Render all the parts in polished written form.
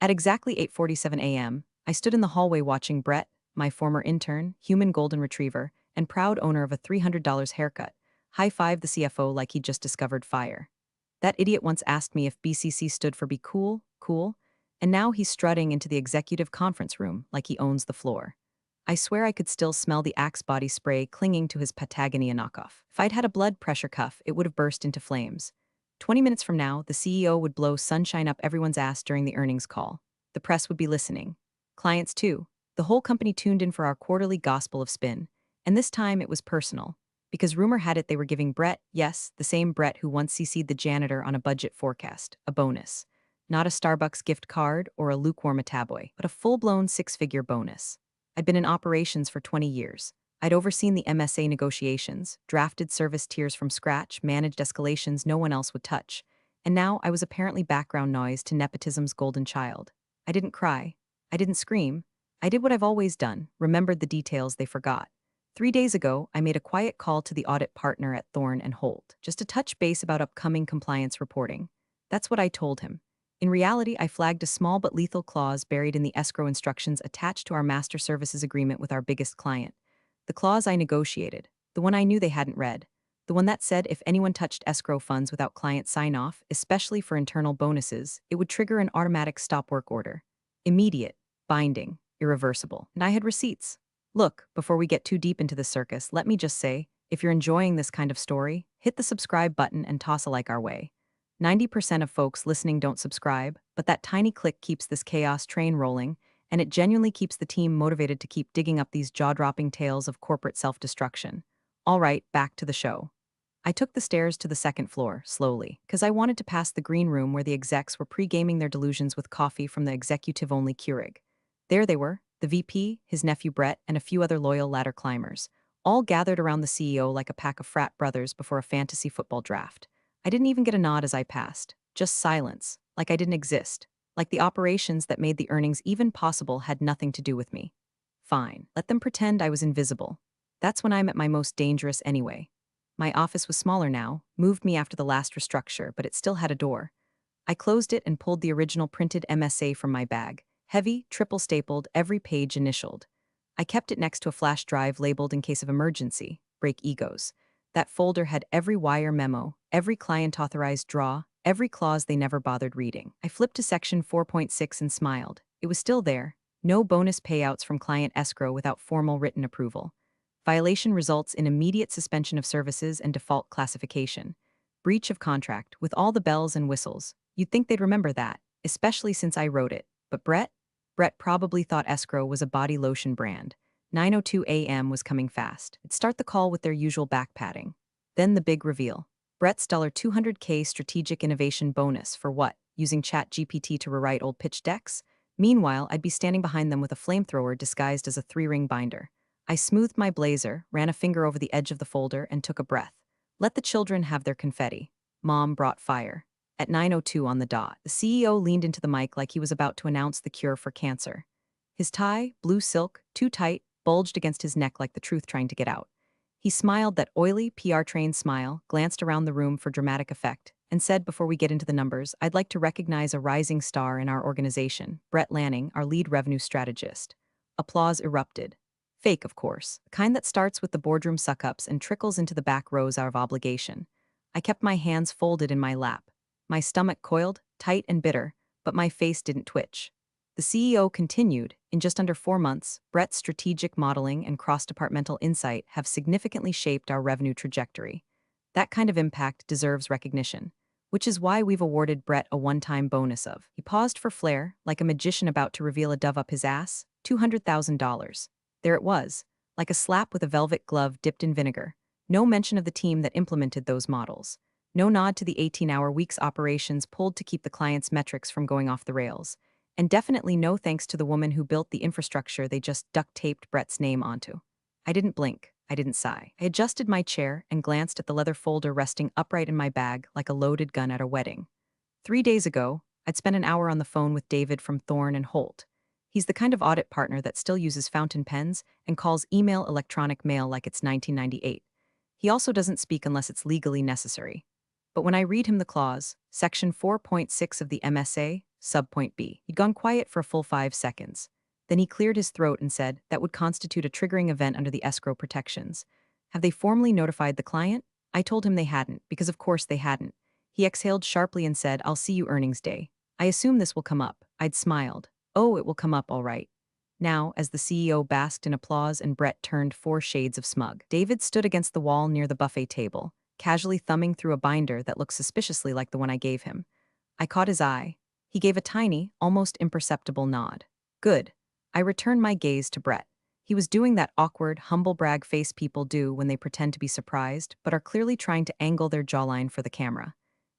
At exactly 8:47 a.m., I stood in the hallway watching Brett, my former intern, human golden retriever, and proud owner of a $300 haircut, high-five the CFO like he'd just discovered fire. That idiot once asked me if BCC stood for be cool, cool, and now he's strutting into the executive conference room like he owns the floor. I swear I could still smell the Axe body spray clinging to his Patagonia knockoff. If I'd had a blood pressure cuff, it would have burst into flames. 20 minutes from now, the CEO would blow sunshine up everyone's ass during the earnings call. The press would be listening. Clients, too. The whole company tuned in for our quarterly gospel of spin. And this time it was personal. Because rumor had it they were giving Brett, yes, the same Brett who once CC'd the janitor on a budget forecast, a bonus. Not a Starbucks gift card or a lukewarm Ataboy, but a full-blown six-figure bonus. I'd been in operations for 20 years. I'd overseen the MSA negotiations, drafted service tiers from scratch, managed escalations no one else would touch. And now I was apparently background noise to nepotism's golden child. I didn't cry. I didn't scream. I did what I've always done, remembered the details they forgot. 3 days ago, I made a quiet call to the audit partner at Thorne and Holt, just to touch base about upcoming compliance reporting. That's what I told him. In reality, I flagged a small but lethal clause buried in the escrow instructions attached to our master services agreement with our biggest client. The clause I negotiated, the one I knew they hadn't read, the one that said if anyone touched escrow funds without client sign-off, especially for internal bonuses, it would trigger an automatic stop work order. Immediate, binding, irreversible. And I had receipts. Look, before we get too deep into the circus, let me just say, if you're enjoying this kind of story, hit the subscribe button and toss a like our way. 90% of folks listening don't subscribe, but that tiny click keeps this chaos train rolling, and it genuinely keeps the team motivated to keep digging up these jaw-dropping tales of corporate self-destruction. All right, back to the show. I took the stairs to the second floor, slowly, because I wanted to pass the green room where the execs were pre-gaming their delusions with coffee from the executive-only Keurig. There they were, the VP, his nephew Brett, and a few other loyal ladder climbers, all gathered around the CEO like a pack of frat brothers before a fantasy football draft. I didn't even get a nod as I passed, just silence, like I didn't exist, like the operations that made the earnings even possible had nothing to do with me. Fine, let them pretend I was invisible. That's when I'm at my most dangerous anyway. My office was smaller now, moved me after the last restructure, but it still had a door. I closed it and pulled the original printed MSA from my bag, heavy, triple-stapled, every page initialed. I kept it next to a flash drive labeled in case of emergency, break egos. That folder had every wire memo, every client-authorized draw, every clause they never bothered reading. I flipped to section 4.6 and smiled. It was still there. No bonus payouts from client escrow without formal written approval. Violation results in immediate suspension of services and default classification. Breach of contract, with all the bells and whistles. You'd think they'd remember that, especially since I wrote it. But Brett probably thought Escrow was a body lotion brand. 9:02 a.m. was coming fast. It'd start the call with their usual back patting. Then the big reveal. Brett's $200K strategic innovation bonus for what? Using ChatGPT to rewrite old pitch decks? Meanwhile, I'd be standing behind them with a flamethrower disguised as a three-ring binder. I smoothed my blazer, ran a finger over the edge of the folder, and took a breath. Let the children have their confetti. Mom brought fire. At 9:02 on the dot, the CEO leaned into the mic like he was about to announce the cure for cancer. His tie, blue silk, too tight, bulged against his neck like the truth trying to get out. He smiled that oily, PR-trained smile, glanced around the room for dramatic effect, and said before we get into the numbers, I'd like to recognize a rising star in our organization, Brett Lanning, our lead revenue strategist. Applause erupted. Fake, of course, the kind that starts with the boardroom suck-ups and trickles into the back rows out of obligation. I kept my hands folded in my lap. My stomach coiled, tight and bitter, but my face didn't twitch. The CEO continued, in just under 4 months, Brett's strategic modeling and cross-departmental insight have significantly shaped our revenue trajectory. That kind of impact deserves recognition, which is why we've awarded Brett a one-time bonus of. He paused for flair, like a magician about to reveal a dove up his ass, $200,000. There it was, like a slap with a velvet glove dipped in vinegar. No mention of the team that implemented those models. No nod to the 18-hour weeks operations pulled to keep the client's metrics from going off the rails. And definitely no thanks to the woman who built the infrastructure they just duct-taped Brett's name onto. I didn't blink. I didn't sigh. I adjusted my chair and glanced at the leather folder resting upright in my bag like a loaded gun at a wedding. 3 days ago, I'd spent an hour on the phone with David from Thorne and Holt. He's the kind of audit partner that still uses fountain pens and calls email electronic mail like it's 1998. He also doesn't speak unless it's legally necessary. But when I read him the clause, Section 4.6 of the MSA, Subpoint B. He'd gone quiet for a full 5 seconds. Then he cleared his throat and said, that would constitute a triggering event under the escrow protections. Have they formally notified the client? I told him they hadn't, because of course they hadn't. He exhaled sharply and said, I'll see you earnings day. I assume this will come up. I'd smiled. Oh, it will come up all right. Now, as the CEO basked in applause and Brett turned 4 shades of smug, David stood against the wall near the buffet table, casually thumbing through a binder that looked suspiciously like the one I gave him. I caught his eye. He gave a tiny, almost imperceptible nod. Good. I returned my gaze to Brett. He was doing that awkward, humble brag face people do when they pretend to be surprised, but are clearly trying to angle their jawline for the camera.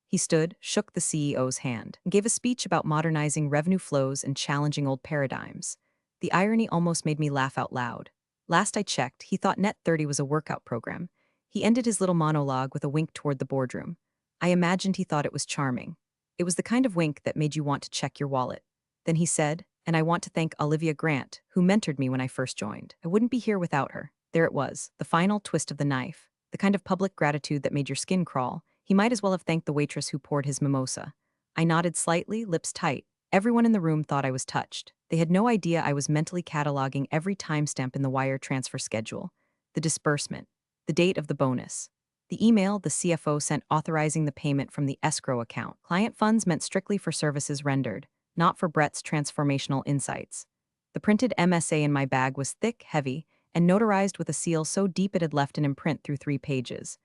He stood, shook the CEO's hand, and gave a speech about modernizing revenue flows and challenging old paradigms. The irony almost made me laugh out loud. Last I checked, he thought Net 30 was a workout program. He ended his little monologue with a wink toward the boardroom. I imagined he thought it was charming. It was the kind of wink that made you want to check your wallet. Then he said, and I want to thank Olivia Grant, who mentored me when I first joined. I wouldn't be here without her. There it was, the final twist of the knife. The kind of public gratitude that made your skin crawl. He might as well have thanked the waitress who poured his mimosa. I nodded slightly, lips tight. Everyone in the room thought I was touched. They had no idea I was mentally cataloging every timestamp in the wire transfer schedule, the disbursement, the date of the bonus, the email the CFO sent authorizing the payment from the escrow account. Client funds meant strictly for services rendered, not for Brett's transformational insights. The printed MSA in my bag was thick, heavy, and notarized with a seal so deep it had left an imprint through 3 pages.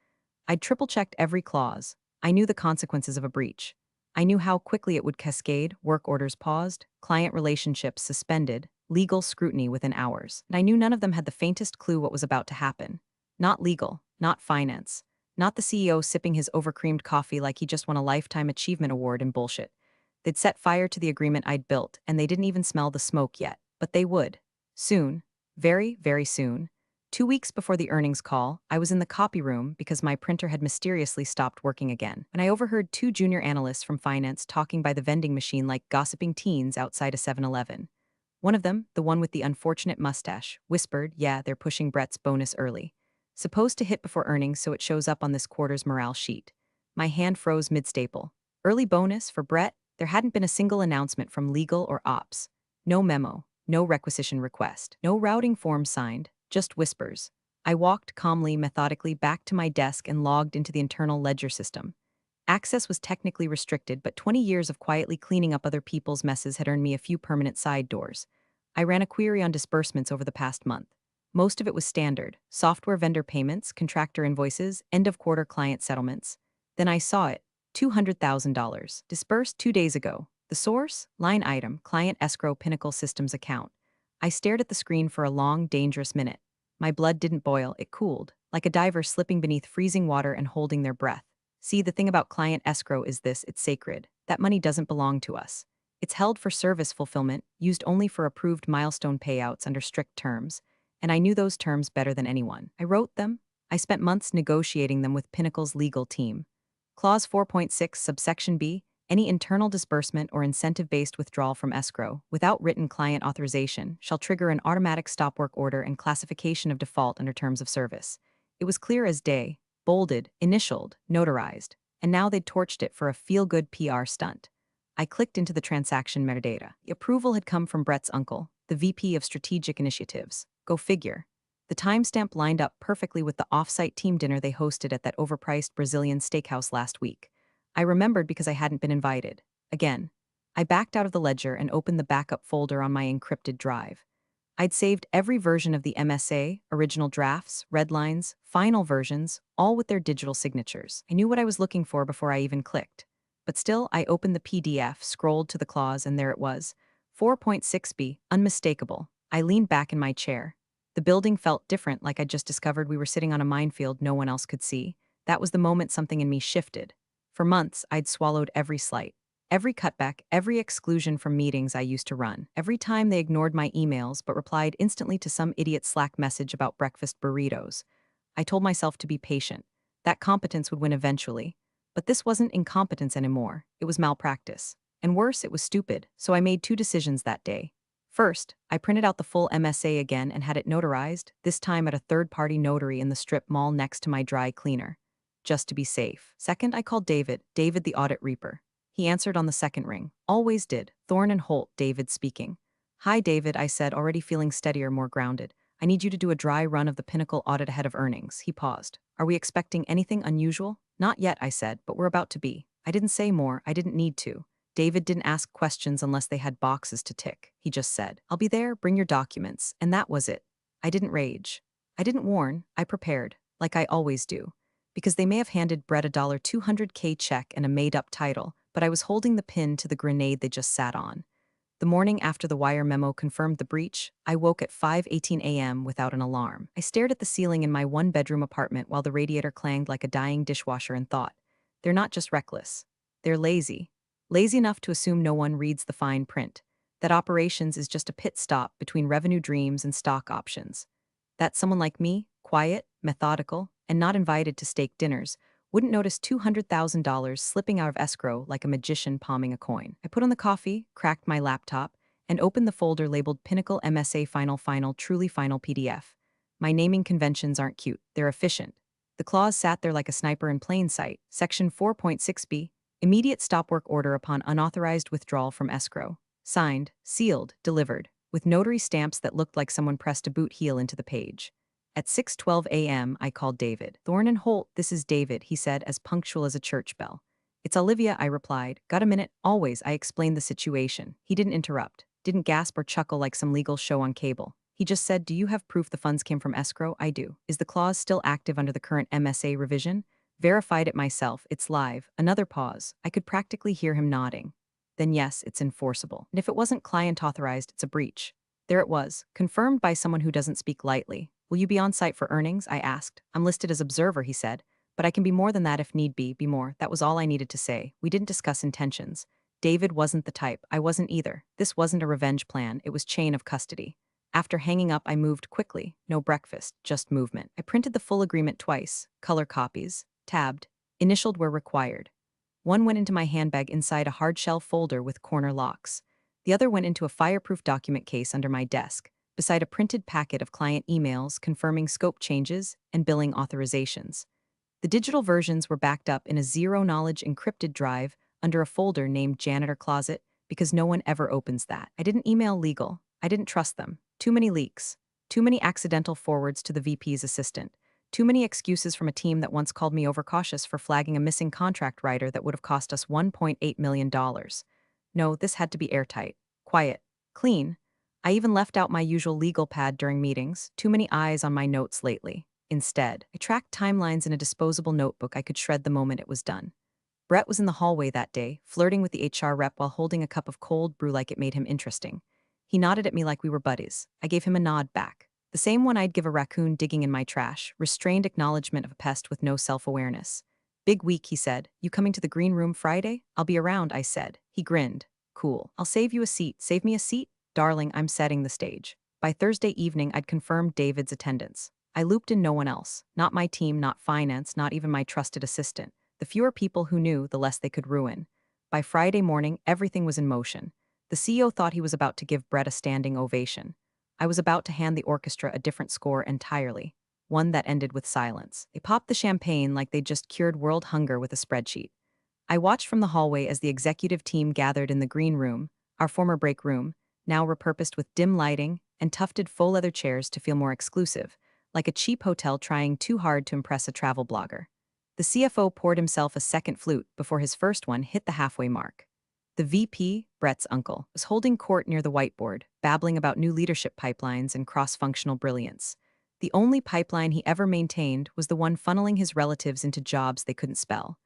I'd triple-checked every clause. I knew the consequences of a breach. I knew how quickly it would cascade, work orders paused, client relationships suspended, legal scrutiny within hours. And I knew none of them had the faintest clue what was about to happen. Not legal, not finance, not the CEO sipping his overcreamed coffee like he just won a Lifetime Achievement Award in bullshit. They'd set fire to the agreement I'd built, and they didn't even smell the smoke yet. But they would. Soon. Very, very soon. 2 weeks before the earnings call, I was in the copy room because my printer had mysteriously stopped working again, and I overheard 2 junior analysts from finance talking by the vending machine like gossiping teens outside a 7-Eleven. One of them, the one with the unfortunate mustache, whispered, yeah, they're pushing Brett's bonus early. Supposed to hit before earnings so it shows up on this quarter's morale sheet. My hand froze mid-staple. Early bonus for Brett? There hadn't been a single announcement from legal or ops. No memo, no requisition request, no routing form signed, just whispers. I walked calmly, methodically back to my desk and logged into the internal ledger system. Access was technically restricted, but 20 years of quietly cleaning up other people's messes had earned me a few permanent side doors. I ran a query on disbursements over the past month. Most of it was standard: software vendor payments, contractor invoices, end-of-quarter client settlements. Then I saw it. $200,000. Disbursed 2 days ago. The source? Line item, Client Escrow Pinnacle Systems account. I stared at the screen for a long, dangerous minute. My blood didn't boil, it cooled, like a diver slipping beneath freezing water and holding their breath. See, the thing about Client Escrow is this: it's sacred. That money doesn't belong to us. It's held for service fulfillment, used only for approved milestone payouts under strict terms, and I knew those terms better than anyone. I wrote them. I spent months negotiating them with Pinnacle's legal team. Clause 4.6, subsection B, any internal disbursement or incentive-based withdrawal from escrow, without written client authorization, shall trigger an automatic stop work order and classification of default under terms of service. It was clear as day, bolded, initialed, notarized, and now they'd torched it for a feel-good PR stunt. I clicked into the transaction metadata. The approval had come from Brett's uncle, the VP of Strategic Initiatives. Go figure. The timestamp lined up perfectly with the off-site team dinner they hosted at that overpriced Brazilian steakhouse last week. I remembered because I hadn't been invited. Again. I backed out of the ledger and opened the backup folder on my encrypted drive. I'd saved every version of the MSA, original drafts, red lines, final versions, all with their digital signatures. I knew what I was looking for before I even clicked. But still, I opened the PDF, scrolled to the clause, and there it was. 4.6b, unmistakable. I leaned back in my chair. The building felt different, like I'd just discovered we were sitting on a minefield no one else could see. That was the moment something in me shifted. For months, I'd swallowed every slight, every cutback, every exclusion from meetings I used to run. Every time they ignored my emails but replied instantly to some idiot Slack message about breakfast burritos. I told myself to be patient. That competence would win eventually. But this wasn't incompetence anymore. It was malpractice. And worse, it was stupid. So I made 2 decisions that day. First, I printed out the full MSA again and had it notarized, this time at a third-party notary in the strip mall next to my dry cleaner. Just to be safe. Second, I called David the audit reaper. He answered on the second ring. Always did. Thorne and Holt, David speaking. Hi, David, I said, already feeling steadier, more grounded. I need you to do a dry run of the Pinnacle audit ahead of earnings. He paused. Are we expecting anything unusual? Not yet, I said, but we're about to be. I didn't say more. I didn't need to. David didn't ask questions unless they had boxes to tick. He just said, I'll be there, bring your documents. And that was it. I didn't rage. I didn't warn. I prepared, like I always do. Because they may have handed Brett a $200K check and a made-up title, but I was holding the pin to the grenade they just sat on. The morning after the wire memo confirmed the breach, I woke at 5:18 a.m. without an alarm. I stared at the ceiling in my one-bedroom apartment while the radiator clanged like a dying dishwasher and thought, they're not just reckless. They're lazy. Lazy enough to assume no one reads the fine print. That operations is just a pit stop between revenue dreams and stock options. That someone like me, quiet, methodical, and not invited to steak dinners, wouldn't notice $200,000 slipping out of escrow like a magician palming a coin. I put on the coffee, cracked my laptop, and opened the folder labeled Pinnacle MSA Final Truly Final PDF. My naming conventions aren't cute, they're efficient. The clause sat there like a sniper in plain sight. Section 4.6b, immediate stop work order upon unauthorized withdrawal from escrow. Signed, sealed, delivered, with notary stamps that looked like someone pressed a boot heel into the page. At 6:12 a.m., I called David. Thorne and Holt, this is David, he said, as punctual as a church bell. It's Olivia, I replied. Got a minute? Always, I explained the situation. He didn't interrupt, didn't gasp or chuckle like some legal show on cable. He just said, do you have proof the funds came from escrow? I do. Is the clause still active under the current MSA revision? Verified it myself, it's live. Another pause. I could practically hear him nodding. Then yes, it's enforceable. And if it wasn't client authorized, it's a breach. There it was, confirmed by someone who doesn't speak lightly. Will you be on site for earnings? I asked. I'm listed as observer, he said. But I can be more than that if need be more. That was all I needed to say. We didn't discuss intentions. David wasn't the type. I wasn't either. This wasn't a revenge plan. It was chain of custody. After hanging up, I moved quickly. No breakfast, just movement. I printed the full agreement twice, color copies, tabbed, initialed where required. One went into my handbag inside a hard-shell folder with corner locks. The other went into a fireproof document case under my desk, beside a printed packet of client emails confirming scope changes and billing authorizations. The digital versions were backed up in a zero-knowledge encrypted drive under a folder named Janitor Closet because no one ever opens that. I didn't email legal. I didn't trust them. Too many leaks. Too many accidental forwards to the VP's assistant. Too many excuses from a team that once called me overcautious for flagging a missing contract writer that would have cost us $1.8 million. No, this had to be airtight. Quiet. Clean. I even left out my usual legal pad during meetings. Too many eyes on my notes lately. Instead, I tracked timelines in a disposable notebook I could shred the moment it was done. Brett was in the hallway that day, flirting with the HR rep while holding a cup of cold brew like it made him interesting. He nodded at me like we were buddies. I gave him a nod back. The same one I'd give a raccoon digging in my trash, restrained acknowledgement of a pest with no self-awareness. Big week, he said. You coming to the green room Friday? I'll be around, I said. He grinned. Cool. I'll save you a seat. Save me a seat? Darling, I'm setting the stage. By Thursday evening, I'd confirmed David's attendance. I looped in no one else. Not my team, not finance, not even my trusted assistant. The fewer people who knew, the less they could ruin. By Friday morning, everything was in motion. The CEO thought he was about to give Brett a standing ovation. I was about to hand the orchestra a different score entirely. One that ended with silence. They popped the champagne like they'd just cured world hunger with a spreadsheet. I watched from the hallway as the executive team gathered in the green room, our former break room, now repurposed with dim lighting and tufted faux leather chairs to feel more exclusive, like a cheap hotel trying too hard to impress a travel blogger. The CFO poured himself a second flute before his first one hit the halfway mark. The VP, Brett's uncle, was holding court near the whiteboard, babbling about new leadership pipelines and cross-functional brilliance. The only pipeline he ever maintained was the one funneling his relatives into jobs they couldn't spell.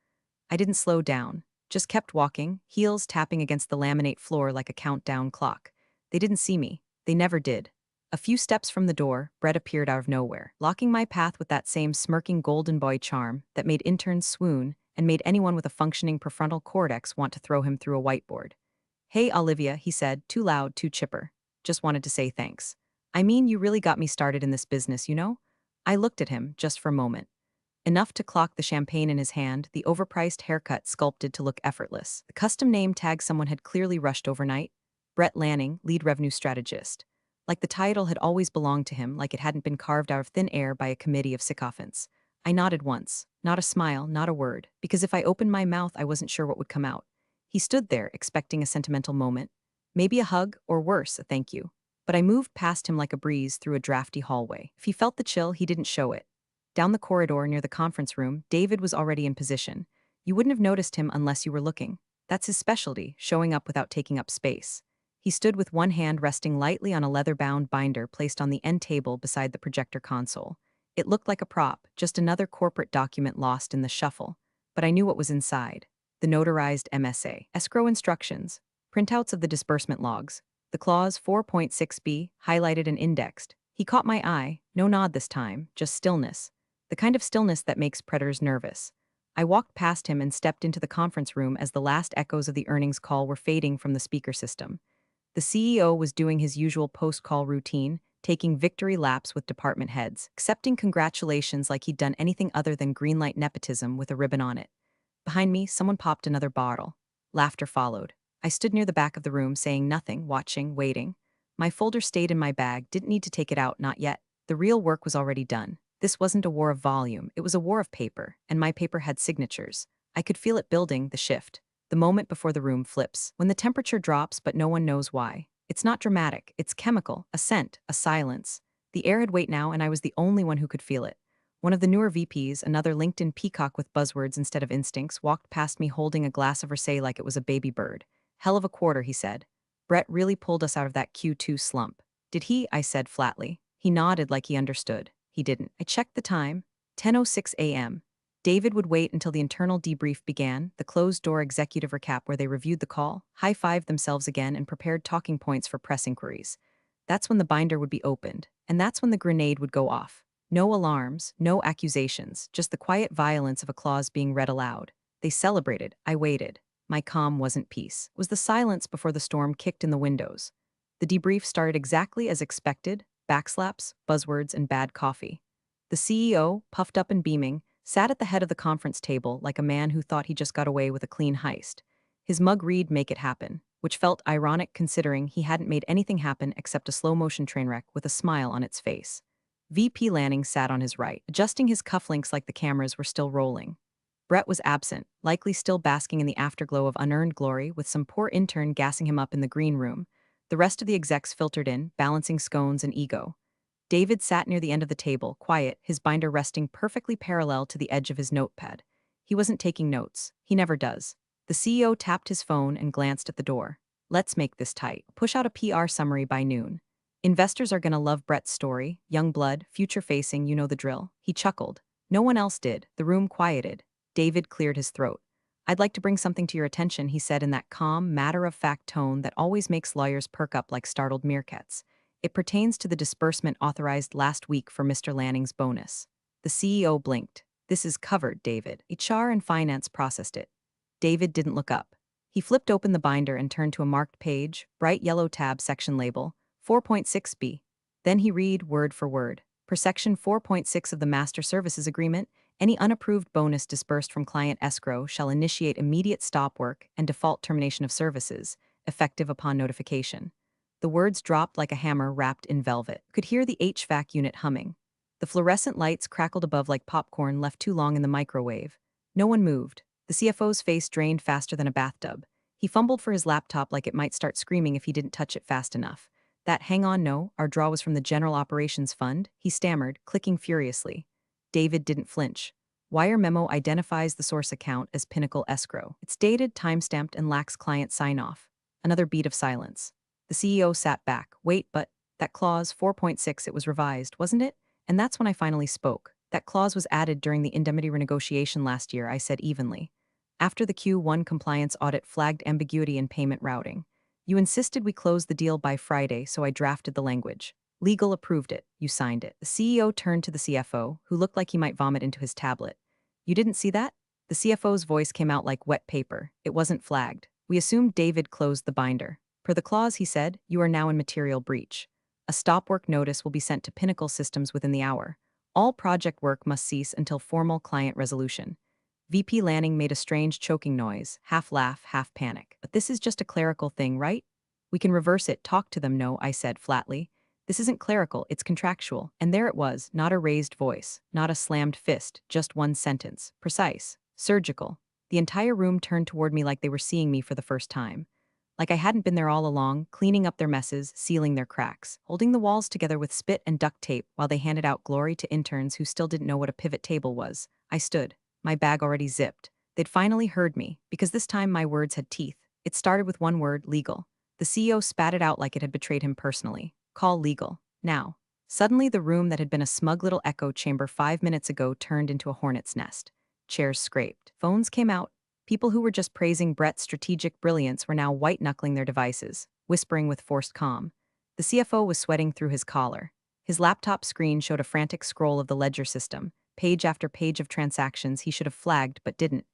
I didn't slow down, just kept walking, heels tapping against the laminate floor like a countdown clock. They didn't see me. They never did. A few steps from the door, Brett appeared out of nowhere, locking my path with that same smirking golden boy charm that made interns swoon and made anyone with a functioning prefrontal cortex want to throw him through a whiteboard. Hey, Olivia, he said, too loud, too chipper. Just wanted to say thanks. I mean, you really got me started in this business, you know? I looked at him, just for a moment. Enough to clock the champagne in his hand, the overpriced haircut sculpted to look effortless. The custom name tag someone had clearly rushed overnight. Brett Lanning, lead revenue strategist. Like the title had always belonged to him, like it hadn't been carved out of thin air by a committee of sycophants. I nodded once. Not a smile, not a word, because if I opened my mouth, I wasn't sure what would come out. He stood there, expecting a sentimental moment. Maybe a hug, or worse, a thank you. But I moved past him like a breeze through a drafty hallway. If he felt the chill, he didn't show it. Down the corridor near the conference room, David was already in position. You wouldn't have noticed him unless you were looking. That's his specialty, showing up without taking up space. He stood with one hand resting lightly on a leather-bound binder placed on the end table beside the projector console. It looked like a prop, just another corporate document lost in the shuffle. But I knew what was inside. The notarized MSA. Escrow instructions. Printouts of the disbursement logs. The clause 4.6b, highlighted and indexed. He caught my eye, no nod this time, just stillness. The kind of stillness that makes predators nervous. I walked past him and stepped into the conference room as the last echoes of the earnings call were fading from the speaker system. The CEO was doing his usual post-call routine, taking victory laps with department heads, accepting congratulations like he'd done anything other than greenlight nepotism with a ribbon on it. Behind me, someone popped another bottle. Laughter followed. I stood near the back of the room, saying nothing, watching, waiting. My folder stayed in my bag, didn't need to take it out, not yet. The real work was already done. This wasn't a war of volume, it was a war of paper, and my paper had signatures. I could feel it building, the shift. The moment before the room flips, when the temperature drops but no one knows why. It's not dramatic, it's chemical, a scent, a silence. The air had weight now and I was the only one who could feel it. One of the newer VPs, another LinkedIn peacock with buzzwords instead of instincts, walked past me holding a glass of Rosé like it was a baby bird. Hell of a quarter, he said. Brett really pulled us out of that Q2 slump. Did he? I said flatly. He nodded like he understood. He didn't. I checked the time. 10:06 a.m. David would wait until the internal debrief began, the closed-door executive recap where they reviewed the call, high-fived themselves again, and prepared talking points for press inquiries. That's when the binder would be opened, and that's when the grenade would go off. No alarms, no accusations, just the quiet violence of a clause being read aloud. They celebrated. I waited. My calm wasn't peace. It was the silence before the storm kicked in the windows. The debrief started exactly as expected, backslaps, buzzwords, and bad coffee. The CEO, puffed up and beaming, sat at the head of the conference table like a man who thought he just got away with a clean heist. His mug read "Make it happen," which felt ironic considering he hadn't made anything happen except a slow-motion train wreck with a smile on its face. VP Lanning sat on his right, adjusting his cufflinks like the cameras were still rolling. Brett was absent, likely still basking in the afterglow of unearned glory with some poor intern gassing him up in the green room. The rest of the execs filtered in, balancing scones and ego. David sat near the end of the table, quiet, his binder resting perfectly parallel to the edge of his notepad. He wasn't taking notes. He never does. The CEO tapped his phone and glanced at the door. Let's make this tight. Push out a PR summary by noon. Investors are gonna love Brett's story, young blood, future-facing, you know the drill. He chuckled. No one else did. The room quieted. David cleared his throat. I'd like to bring something to your attention, he said in that calm, matter-of-fact tone that always makes lawyers perk up like startled meerkats. It pertains to the disbursement authorized last week for Mr. Lanning's bonus. The CEO blinked. This is covered, David. HR and finance processed it. David didn't look up. He flipped open the binder and turned to a marked page, bright yellow tab section label, 4.6b. Then he read word for word. Per section 4.6 of the Master Services Agreement, any unapproved bonus disbursed from client escrow shall initiate immediate stop work and default termination of services, effective upon notification. The words dropped like a hammer wrapped in velvet. Could hear the HVAC unit humming. The fluorescent lights crackled above like popcorn left too long in the microwave. No one moved. The CFO's face drained faster than a bathtub. He fumbled for his laptop like it might start screaming if he didn't touch it fast enough. That hang on no, our draw was from the General Operations Fund, he stammered, clicking furiously. David didn't flinch. Wire memo identifies the source account as Pinnacle Escrow. It's dated, time-stamped, and lacks client sign-off. Another beat of silence. The CEO sat back. Wait, but that clause 4.6, it was revised, wasn't it? And that's when I finally spoke. That clause was added during the indemnity renegotiation last year, I said evenly. After the Q1 compliance audit flagged ambiguity in payment routing. You insisted we close the deal by Friday, so I drafted the language. Legal approved it. You signed it. The CEO turned to the CFO, who looked like he might vomit into his tablet. You didn't see that? The CFO's voice came out like wet paper. It wasn't flagged. We assumed David closed the binder. Per the clause, he said, you are now in material breach. A stop work notice will be sent to Pinnacle Systems within the hour. All project work must cease until formal client resolution. VP Lanning made a strange choking noise, half laugh, half panic. But this is just a clerical thing, right? We can reverse it, talk to them, no, I said flatly. This isn't clerical, it's contractual. And there it was, not a raised voice, not a slammed fist, just one sentence. Precise. Surgical. The entire room turned toward me like they were seeing me for the first time. Like I hadn't been there all along, cleaning up their messes, sealing their cracks, holding the walls together with spit and duct tape while they handed out glory to interns who still didn't know what a pivot table was. I stood, my bag already zipped. They'd finally heard me, because this time my words had teeth. It started with one word, legal. The CEO spat it out like it had betrayed him personally. Call legal. Now. Suddenly the room that had been a smug little echo chamber 5 minutes ago turned into a hornet's nest. Chairs scraped. Phones came out. People who were just praising Brett's strategic brilliance were now white-knuckling their devices, whispering with forced calm. The CFO was sweating through his collar. His laptop screen showed a frantic scroll of the ledger system, page after page of transactions he should have flagged but didn't.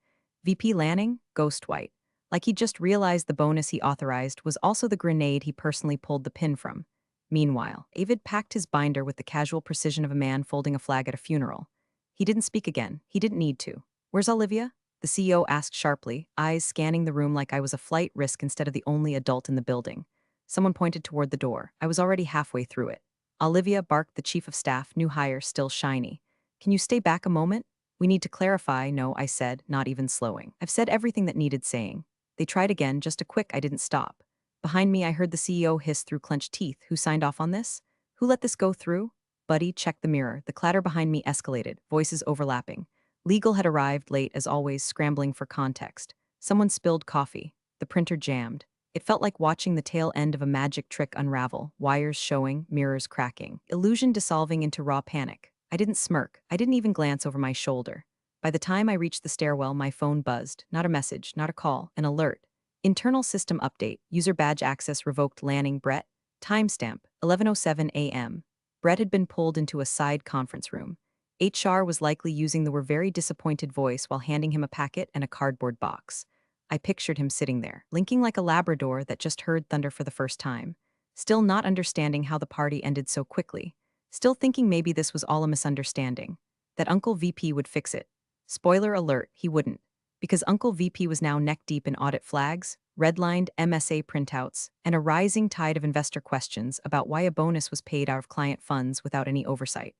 VP Lanning? Ghost white. Like he'd just realized the bonus he authorized was also the grenade he personally pulled the pin from. Meanwhile, David packed his binder with the casual precision of a man folding a flag at a funeral. He didn't speak again. He didn't need to. "Where's Olivia?" The CEO asked sharply, eyes scanning the room like I was a flight risk instead of the only adult in the building. Someone pointed toward the door. I was already halfway through it. "Olivia," barked the chief of staff, new hire, still shiny. "Can you stay back a moment? We need to clarify." "No," I said, not even slowing. "I've said everything that needed saying." They tried again, just a quick I didn't stop. Behind me, I heard the CEO hiss through clenched teeth. "Who signed off on this? Who let this go through?" Buddy checked the mirror. The clatter behind me escalated, voices overlapping. Legal had arrived late, as always, scrambling for context. Someone spilled coffee. The printer jammed. It felt like watching the tail end of a magic trick unravel, wires showing, mirrors cracking, illusion dissolving into raw panic. I didn't smirk. I didn't even glance over my shoulder. By the time I reached the stairwell, my phone buzzed. Not a message, not a call, an alert. Internal system update. User badge access revoked. Lanning, Brett. Timestamp, 11:07 a.m. Brett had been pulled into a side conference room. HR was likely using the "we're very disappointed" voice while handing him a packet and a cardboard box. I pictured him sitting there, blinking like a Labrador that just heard thunder for the first time. Still not understanding how the party ended so quickly. Still thinking maybe this was all a misunderstanding. That Uncle VP would fix it. Spoiler alert, he wouldn't. Because Uncle VP was now neck-deep in audit flags, redlined MSA printouts, and a rising tide of investor questions about why a bonus was paid out of client funds without any oversight.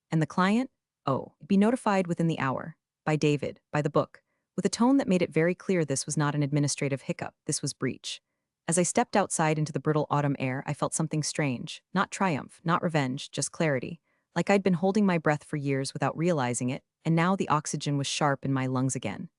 And the client? Oh, be notified within the hour. By David, by the book, with a tone that made it very clear this was not an administrative hiccup, this was breach. As I stepped outside into the brittle autumn air, I felt something strange. Not triumph, not revenge, just clarity. Like I'd been holding my breath for years without realizing it, and now the oxygen was sharp in my lungs again.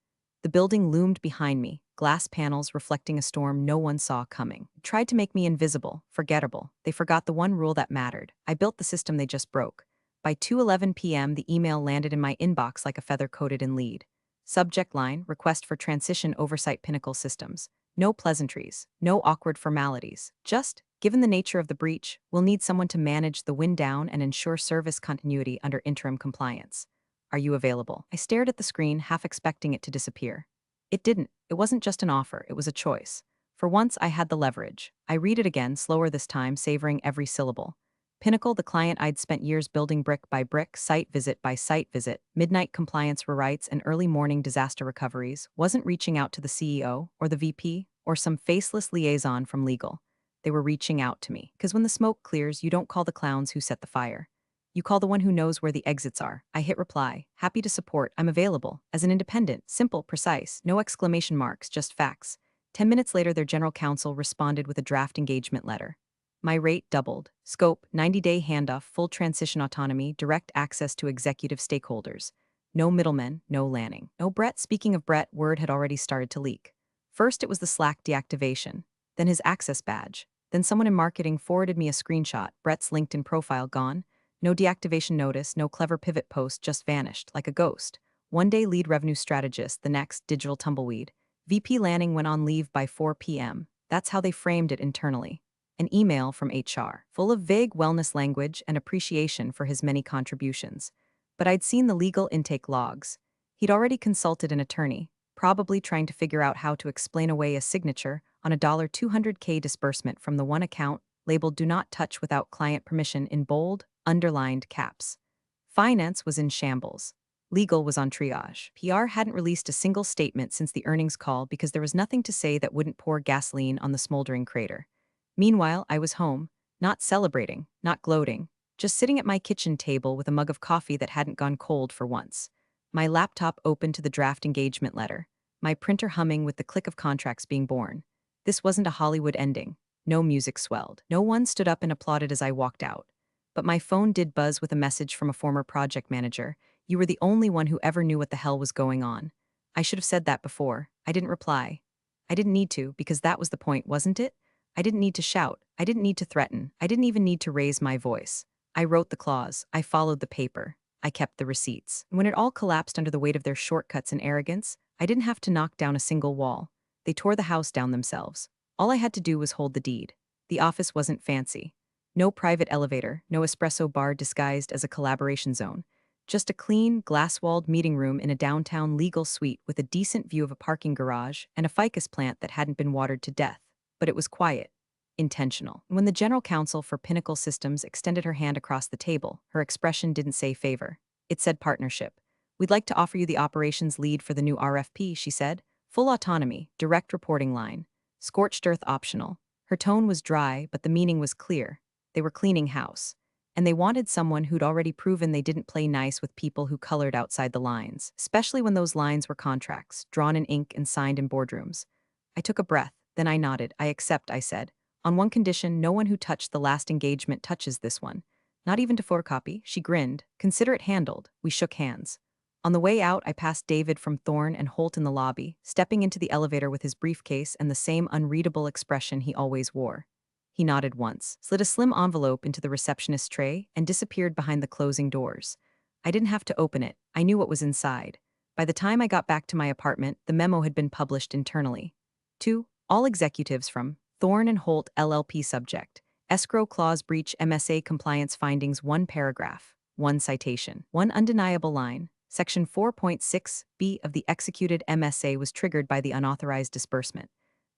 The building loomed behind me, glass panels reflecting a storm no one saw coming. It tried to make me invisible, forgettable. They forgot the one rule that mattered. I built the system they just broke. By 2:11 p.m., the email landed in my inbox like a feather coated in lead. Subject line, request for transition oversight Pinnacle Systems. No pleasantries, no awkward formalities. Just, given the nature of the breach, we'll need someone to manage the wind down and ensure service continuity under interim compliance. Are you available? I stared at the screen, half expecting it to disappear. It didn't. It wasn't just an offer, it was a choice. For once, I had the leverage. I read it again, slower this time, savoring every syllable. Pinnacle, the client I'd spent years building brick by brick, site visit by site visit, midnight compliance rewrites, and early morning disaster recoveries, wasn't reaching out to the CEO, or the VP, or some faceless liaison from legal. They were reaching out to me. Because when the smoke clears, you don't call the clowns who set the fire. You call the one who knows where the exits are. I hit reply. Happy to support. I'm available. As an independent. Simple, precise. No exclamation marks, just facts. 10 minutes later, their general counsel responded with a draft engagement letter. My rate doubled. Scope, 90-day handoff, full transition autonomy, direct access to executive stakeholders. No middlemen, no Lanning. No Brett. Speaking of Brett, word had already started to leak. First, it was the Slack deactivation. Then his access badge. Then someone in marketing forwarded me a screenshot. Brett's LinkedIn profile gone. No deactivation notice, no clever pivot post, just vanished, like a ghost. One day lead revenue strategist, the next digital tumbleweed. VP Lanning went on leave by 4 p.m. That's how they framed it internally. An email from HR, full of vague wellness language and appreciation for his many contributions. But I'd seen the legal intake logs. He'd already consulted an attorney, probably trying to figure out how to explain away a signature on a $200K disbursement from the one account labeled "Do Not Touch Without Client Permission" in bold, underlined caps. Finance was in shambles. Legal was on triage. PR hadn't released a single statement since the earnings call because there was nothing to say that wouldn't pour gasoline on the smoldering crater. Meanwhile, I was home, not celebrating, not gloating, just sitting at my kitchen table with a mug of coffee that hadn't gone cold for once. My laptop open to the draft engagement letter. my printer humming with the click of contracts being born. This wasn't a Hollywood ending. No music swelled. No one stood up and applauded as I walked out. But my phone did buzz with a message from a former project manager. You were the only one who ever knew what the hell was going on. I should have said that before. I didn't reply. I didn't need to, because that was the point, wasn't it? I didn't need to shout. I didn't need to threaten. I didn't even need to raise my voice. I wrote the clause. I followed the paper. I kept the receipts. When it all collapsed under the weight of their shortcuts and arrogance, I didn't have to knock down a single wall. They tore the house down themselves. All I had to do was hold the deed. The office wasn't fancy. No private elevator, no espresso bar disguised as a collaboration zone. Just a clean, glass-walled meeting room in a downtown legal suite with a decent view of a parking garage and a ficus plant that hadn't been watered to death. But it was quiet. Intentional. When the general counsel for Pinnacle Systems extended her hand across the table, her expression didn't say favor. It said partnership. We'd like to offer you the operations lead for the new RFP, she said. Full autonomy, direct reporting line. Scorched earth optional. Her tone was dry, but the meaning was clear. They were cleaning house. And they wanted someone who'd already proven they didn't play nice with people who colored outside the lines, especially when those lines were contracts, drawn in ink and signed in boardrooms. I took a breath, then I nodded. I accept, I said. On one condition, no one who touched the last engagement touches this one. Not even to photocopy, she grinned. Consider it handled. We shook hands. On the way out, I passed David from Thorne and Holt in the lobby, stepping into the elevator with his briefcase and the same unreadable expression he always wore. He nodded once, slid a slim envelope into the receptionist's tray, and disappeared behind the closing doors. I didn't have to open it. I knew what was inside. By the time I got back to my apartment, the memo had been published internally. To all executives from Thorne and Holt LLP subject. Escrow clause breach MSA compliance findings 1 paragraph, 1 citation, 1 undeniable line. Section 4.6b of the executed MSA was triggered by the unauthorized disbursement.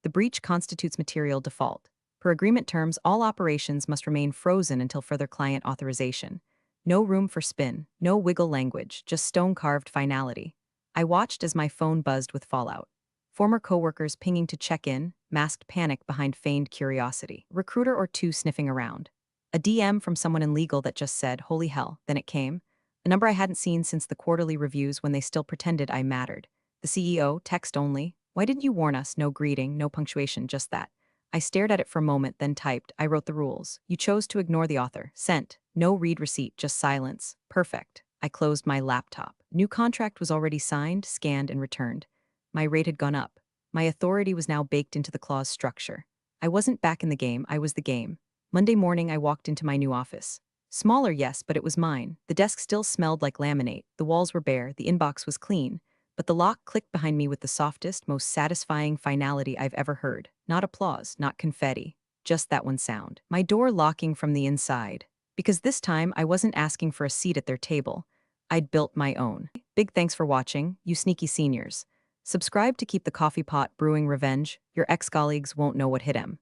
The breach constitutes material default. Per agreement terms, all operations must remain frozen until further client authorization. No room for spin, no wiggle language, just stone-carved finality. I watched as my phone buzzed with fallout. Former coworkers pinging to check in, masked panic behind feigned curiosity. Recruiter or two sniffing around. A DM from someone in legal that just said, holy hell, then it came. A number I hadn't seen since the quarterly reviews when they still pretended I mattered. The CEO, text only. Why didn't you warn us? No greeting, no punctuation, just that. I stared at it for a moment, then typed. I wrote the rules. You chose to ignore the author. Sent. No read receipt, just silence. Perfect. I closed my laptop. New contract was already signed, scanned, and returned. My rate had gone up. My authority was now baked into the clause structure. I wasn't back in the game, I was the game. Monday morning, I walked into my new office. Smaller, yes, but it was mine. The desk still smelled like laminate, the walls were bare, the inbox was clean. But the lock clicked behind me with the softest, most satisfying finality I've ever heard. Not applause, not confetti. Just that one sound. My door locking from the inside. Because this time, I wasn't asking for a seat at their table. I'd built my own. Big thanks for watching, you sneaky seniors. Subscribe to keep the coffee pot brewing revenge. Your ex-colleagues won't know what hit 'em.